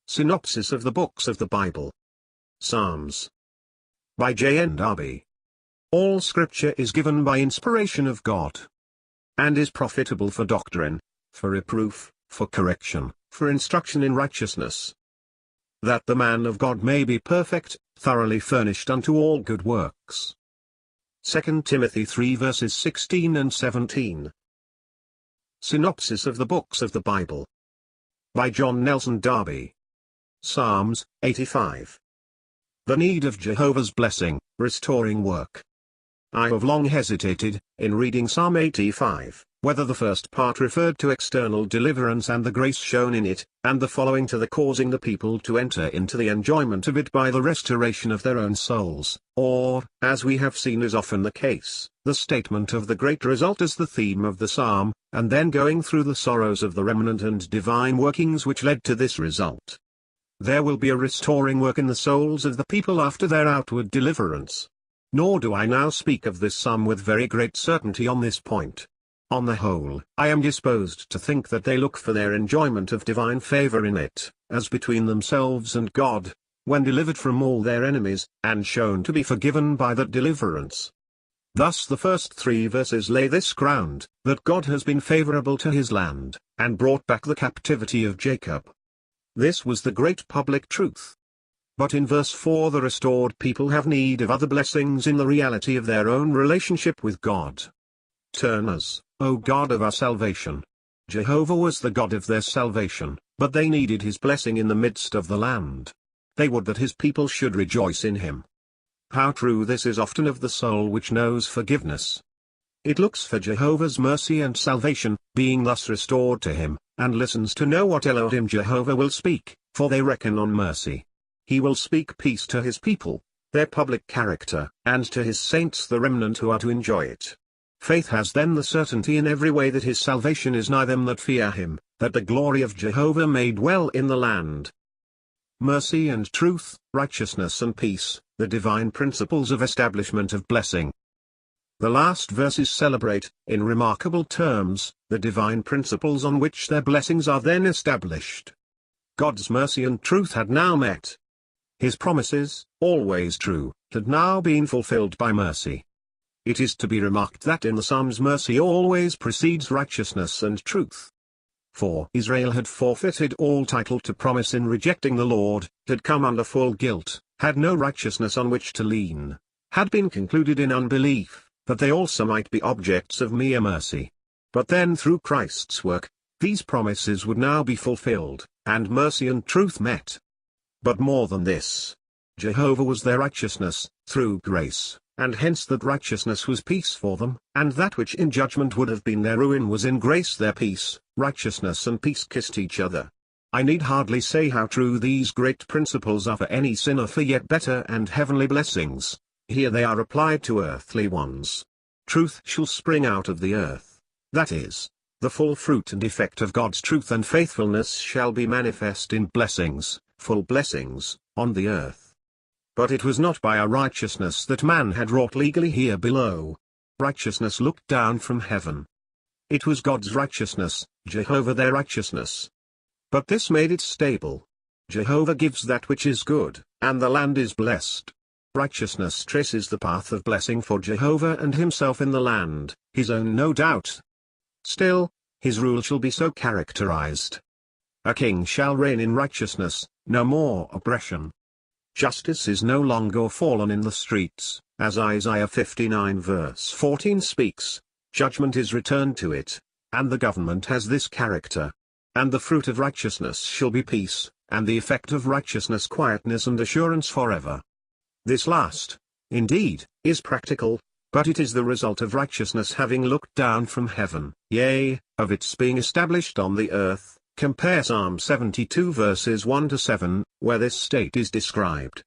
Synopsis of the Books of the Bible. Psalms. By JND Darby. All Scripture is given by inspiration of God, and is profitable for doctrine, for reproof, for correction, for instruction in righteousness, that the man of God may be perfect, thoroughly furnished unto all good works. 2 Timothy 3 verses 16 and 17. Synopsis of the Books of the Bible. By John Nelson Darby. Psalms 85. The need of Jehovah's blessing, restoring work. I have long hesitated, in reading Psalm 85, whether the first part referred to external deliverance and the grace shown in it, and the following to the causing the people to enter into the enjoyment of it by the restoration of their own souls, or, as we have seen is often the case, the statement of the great result as the theme of the psalm, and then going through the sorrows of the remnant and divine workings which led to this result. There will be a restoring work in the souls of the people after their outward deliverance. Nor do I now speak of this psalm with very great certainty on this point. On the whole, I am disposed to think that they look for their enjoyment of divine favor in it, as between themselves and God, when delivered from all their enemies, and shown to be forgiven by that deliverance. Thus the first 3 verses lay this ground, that God has been favorable to his land, and brought back the captivity of Jacob. This was the great public truth. But in verse 4 the restored people have need of other blessings in the reality of their own relationship with God. Turn us, O God of our salvation. Jehovah was the God of their salvation, but they needed his blessing in the midst of the land. They would that his people should rejoice in him. How true this is often of the soul which knows forgiveness. It looks for Jehovah's mercy and salvation, being thus restored to him, and listens to know what Elohim Jehovah will speak, for they reckon on mercy. He will speak peace to his people, their public character, and to his saints the remnant who are to enjoy it. Faith has then the certainty in every way that his salvation is nigh them that fear him, that the glory of Jehovah may dwell in the land. Mercy and truth, righteousness and peace, the divine principles of establishment of blessing. The last verses celebrate, in remarkable terms, the divine principles on which their blessings are then established. God's mercy and truth had now met. His promises, always true, had now been fulfilled by mercy. It is to be remarked that in the Psalms mercy always precedes righteousness and truth. For Israel had forfeited all title to promise in rejecting the Lord, had come under full guilt, had no righteousness on which to lean, had been concluded in unbelief, that they also might be objects of mere mercy. But then through Christ's work, these promises would now be fulfilled, and mercy and truth met. But more than this, Jehovah was their righteousness, through grace, and hence that righteousness was peace for them, and that which in judgment would have been their ruin was in grace their peace. Righteousness and peace kissed each other. I need hardly say how true these great principles are for any sinner for yet better and heavenly blessings. Here they are applied to earthly ones. Truth shall spring out of the earth, that is, the full fruit and effect of God's truth and faithfulness shall be manifest in blessings, full blessings, on the earth. But it was not by a righteousness that man had wrought legally here below. Righteousness looked down from heaven. It was God's righteousness, Jehovah their righteousness. But this made it stable. Jehovah gives that which is good, and the land is blessed. Righteousness traces the path of blessing for Jehovah and himself in the land, his own no doubt. Still, his rule shall be so characterized. A king shall reign in righteousness, no more oppression. Justice is no longer fallen in the streets, as Isaiah 59 verse 14 speaks. Judgment is returned to it, and the government has this character. And the fruit of righteousness shall be peace, and the effect of righteousness quietness and assurance forever. This last, indeed, is practical, but it is the result of righteousness having looked down from heaven, yea, of its being established on the earth. Compare Psalm 72 verses 1 to 7, where this state is described,